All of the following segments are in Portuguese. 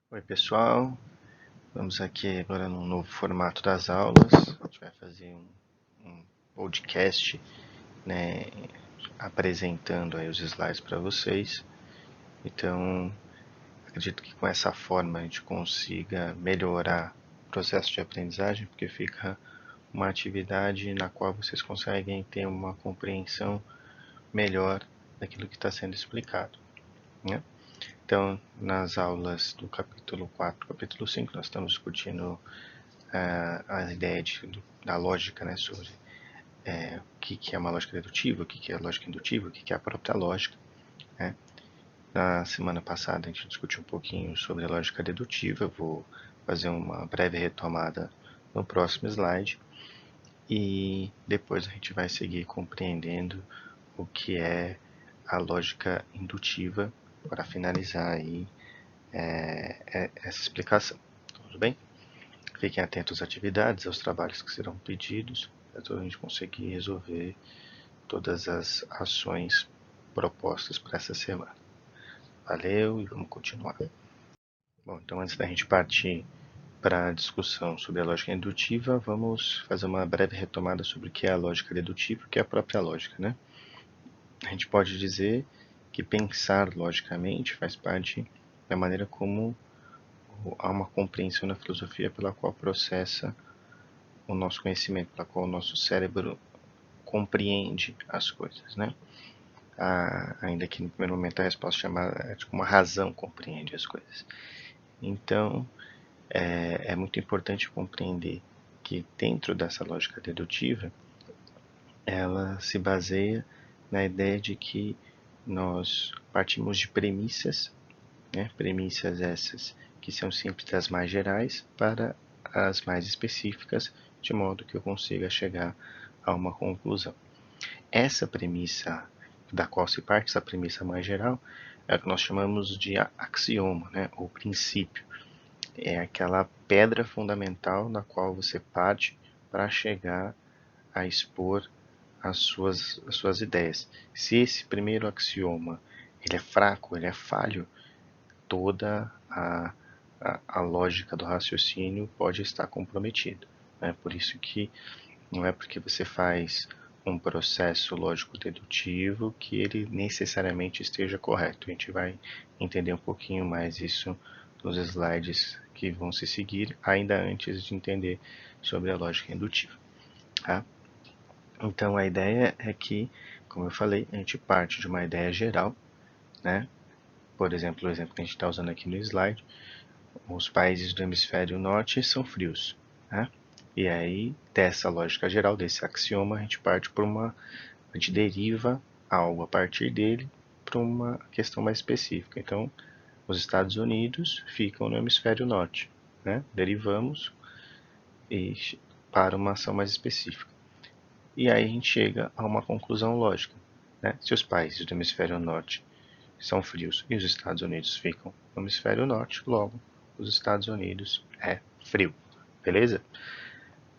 Oi pessoal, vamos aqui agora no novo formato das aulas. A gente vai fazer um podcast, né, apresentando aí os slides para vocês. Então, acredito que com essa forma a gente consiga melhorar o processo de aprendizagem, porque fica uma atividade na qual vocês conseguem ter uma compreensão melhor daquilo que está sendo explicado, né? Então, nas aulas do capítulo 4 e capítulo 5, nós estamos discutindo a ideia da lógica, né, sobre o que é uma lógica dedutiva, o que é lógica indutiva, o que é a própria lógica. Né? Na semana passada a gente discutiu um pouquinho sobre a lógica dedutiva, vou fazer uma breve retomada no próximo slide e depois a gente vai seguir compreendendo o que é a lógica indutiva para finalizar aí essa explicação. Tudo bem? Fiquem atentos às atividades, aos trabalhos que serão pedidos, para a gente conseguir resolver todas as ações propostas para essa semana. Valeu e vamos continuar. Bom, então antes da gente partir para a discussão sobre a lógica indutiva, vamos fazer uma breve retomada sobre o que é a lógica dedutiva e o que é a própria lógica, né? A gente pode dizer que pensar logicamente faz parte da maneira como há uma compreensão na filosofia pela qual processa o nosso conhecimento, pela qual o nosso cérebro compreende as coisas, né? Ainda que no primeiro momento a resposta chamada de como a razão compreende as coisas. Então, é muito importante compreender que dentro dessa lógica dedutiva, ela se baseia na ideia de que nós partimos de premissas, né? Premissas essas que são sempre das mais gerais para as mais específicas, de modo que eu consiga chegar a uma conclusão. Essa premissa da qual se parte, essa premissa mais geral, é o que nós chamamos de axioma, né, ou princípio. É aquela pedra fundamental na qual você parte para chegar a expor as suas ideias. Se esse primeiro axioma ele é fraco, ele é falho, toda a lógica do raciocínio pode estar comprometida. Né? Por isso que não é porque você faz um processo lógico-dedutivo que ele necessariamente esteja correto. A gente vai entender um pouquinho mais isso nos slides que vão se seguir, ainda antes de entender sobre a lógica indutiva. Tá? Então a ideia é que, como eu falei, a gente parte de uma ideia geral, né? Por exemplo, o exemplo que a gente está usando aqui no slide, os países do hemisfério norte são frios, né? E aí, dessa lógica geral, desse axioma, a gente parte por a gente deriva algo a partir dele para uma questão mais específica. Então, os Estados Unidos ficam no hemisfério norte, né? Derivamos e para uma ação mais específica. E aí a gente chega a uma conclusão lógica, né? Se os países do hemisfério norte são frios e os Estados Unidos ficam no hemisfério norte, logo os Estados Unidos é frio, beleza?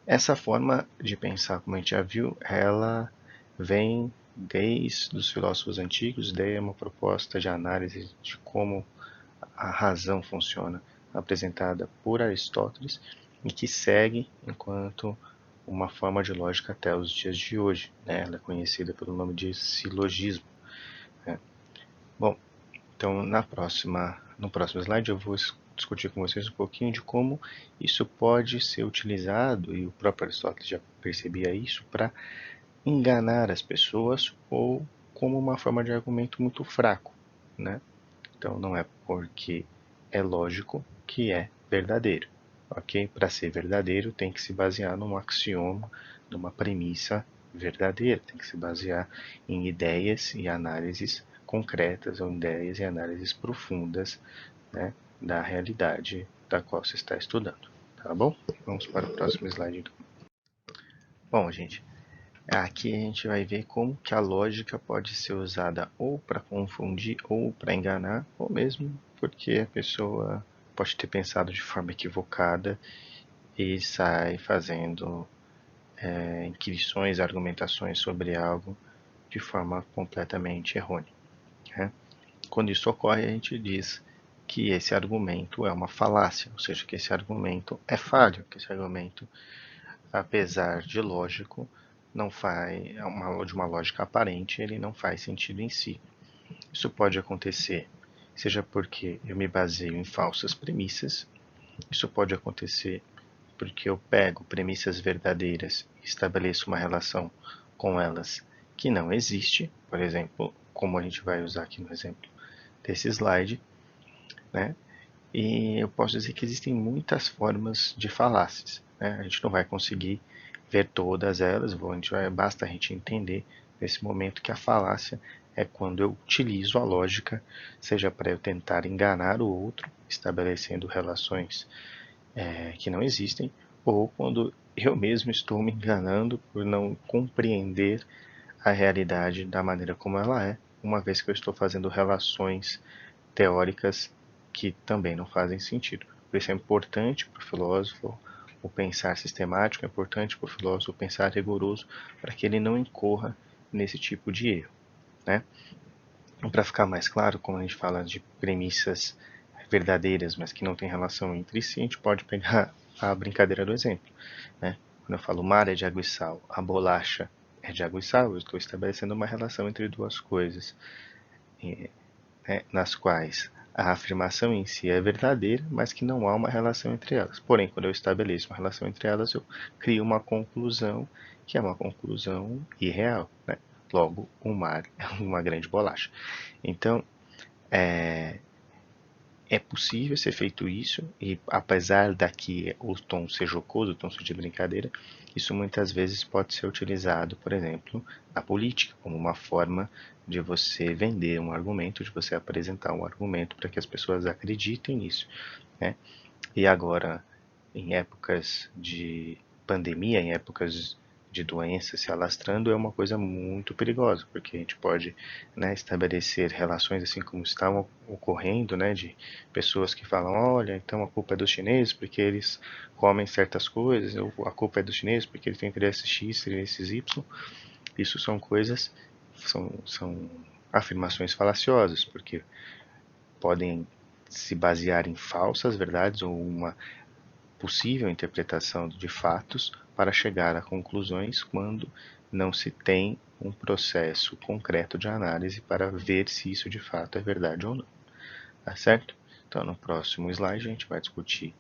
Essa forma de pensar, como a gente já viu, ela vem desde os filósofos antigos, daí é uma proposta de análise de como a razão funciona, apresentada por Aristóteles e que segue enquanto uma forma de lógica até os dias de hoje. Né? Ela é conhecida pelo nome de silogismo. Né? Bom, então no próximo slide eu vou discutir com vocês um pouquinho de como isso pode ser utilizado, e o próprio Aristóteles já percebia isso, para enganar as pessoas ou como uma forma de argumento muito fraco, né? Então não é porque é lógico que é verdadeiro, ok? Para ser verdadeiro tem que se basear num axioma, numa premissa verdadeira, tem que se basear em ideias e análises concretas ou ideias e análises profundas, né, da realidade da qual se está estudando, tá bom? Vamos para o próximo slide então. Bom, gente, aqui a gente vai ver como que a lógica pode ser usada ou para confundir ou para enganar, ou mesmo porque a pessoa pode ter pensado de forma equivocada e sai fazendo inquirições, argumentações sobre algo de forma completamente errônea. Né? Quando isso ocorre, a gente diz que esse argumento é uma falácia, ou seja, que esse argumento é falho, que esse argumento, apesar de lógico, não faz, de uma lógica aparente, ele não faz sentido em si. Isso pode acontecer, seja porque eu me baseio em falsas premissas, isso pode acontecer porque eu pego premissas verdadeiras e estabeleço uma relação com elas que não existe, por exemplo, como a gente vai usar aqui no exemplo desse slide, né? E eu posso dizer que existem muitas formas de falácias, né? A gente não vai conseguir ver todas elas, basta a gente entender nesse momento que a falácia é quando eu utilizo a lógica, seja para eu tentar enganar o outro, estabelecendo relações que não existem, ou quando eu mesmo estou me enganando por não compreender a realidade da maneira como ela é, uma vez que eu estou fazendo relações teóricas que também não fazem sentido. Por isso é importante para o filósofo o pensar sistemático, é importante para o filósofo o pensar rigoroso, para que ele não incorra nesse tipo de erro, né? Para ficar mais claro, quando a gente fala de premissas verdadeiras, mas que não têm relação entre si, a gente pode pegar a brincadeira do exemplo, né? Quando eu falo o mar é de água e sal, a bolacha é de água e sal, eu estou estabelecendo uma relação entre duas coisas, né, nas quais a afirmação em si é verdadeira, mas que não há uma relação entre elas. Porém, quando eu estabeleço uma relação entre elas, eu crio uma conclusão que é uma conclusão irreal, né? Logo, o mar é uma grande bolacha. Então, é possível ser feito isso, e apesar daqui o tom ser jocoso, o tom ser de brincadeira, isso muitas vezes pode ser utilizado, por exemplo, na política, como uma forma de você vender um argumento, de você apresentar um argumento para que as pessoas acreditem nisso, né? E agora, em épocas de pandemia, em épocas de doença se alastrando, é uma coisa muito perigosa, porque a gente pode, né, estabelecer relações assim como estavam ocorrendo, né, de pessoas que falam, olha, então a culpa é dos chineses porque eles comem certas coisas, ou a culpa é dos chineses porque eles têm interesse X, interesses Y. Isso são coisas, são afirmações falaciosas, porque podem se basear em falsas verdades ou uma possível interpretação de fatos para chegar a conclusões quando não se tem um processo concreto de análise para ver se isso de fato é verdade ou não. Tá certo? Então, no próximo slide, a gente vai discutir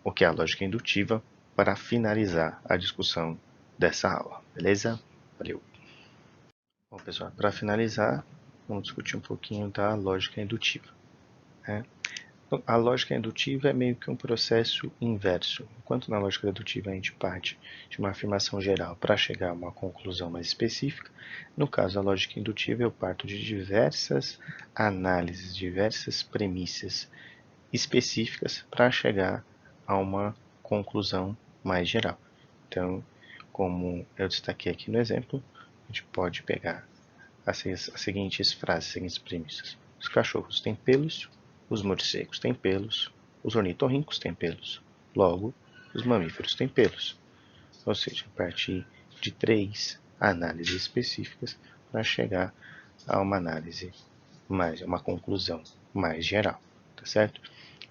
o que é a lógica indutiva para finalizar a discussão dessa aula. Beleza? Valeu! Bom, pessoal, para finalizar, vamos discutir um pouquinho da lógica indutiva, né? A lógica indutiva é meio que um processo inverso. Enquanto na lógica dedutiva a gente parte de uma afirmação geral para chegar a uma conclusão mais específica, no caso da lógica indutiva eu parto de diversas análises, diversas premissas específicas para chegar a uma conclusão mais geral. Então, como eu destaquei aqui no exemplo, a gente pode pegar as seguintes frases, as seguintes premissas. Os cachorros têm pelos, os morcegos têm pelos, os ornitorrincos têm pelos. Logo, os mamíferos têm pelos. Ou seja, a partir de 3 análises específicas para chegar a uma análise uma conclusão mais geral, tá certo?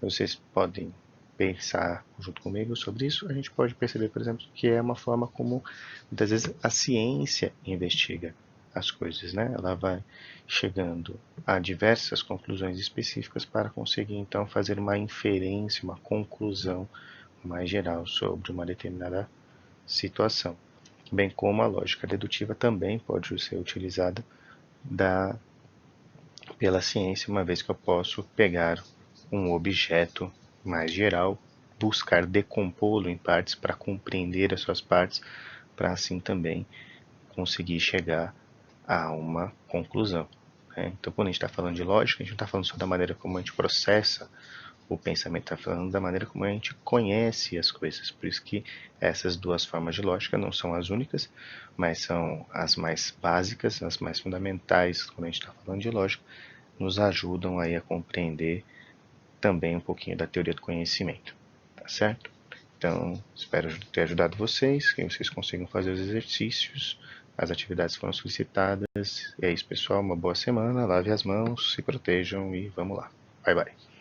Vocês podem pensar junto comigo sobre isso. A gente pode perceber, por exemplo, que é uma forma como muitas vezes a ciência investiga as coisas, né? Ela vai chegando a diversas conclusões específicas para conseguir então fazer uma inferência, uma conclusão mais geral sobre uma determinada situação. Bem como a lógica dedutiva também pode ser utilizada pela ciência, uma vez que eu posso pegar um objeto mais geral, buscar decompô-lo em partes para compreender as suas partes, para assim também conseguir chegar a uma conclusão, né? Então, quando a gente está falando de lógica, a gente não está falando só da maneira como a gente processa o pensamento, está falando da maneira como a gente conhece as coisas. Por isso que essas duas formas de lógica não são as únicas, mas são as mais básicas, as mais fundamentais quando a gente está falando de lógica, nos ajudam aí a compreender também um pouquinho da teoria do conhecimento, tá certo? Então, espero ter ajudado vocês, que vocês consigam fazer os exercícios, as atividades foram solicitadas. E é isso, pessoal, uma boa semana, lave as mãos, se protejam e vamos lá. Bye, bye.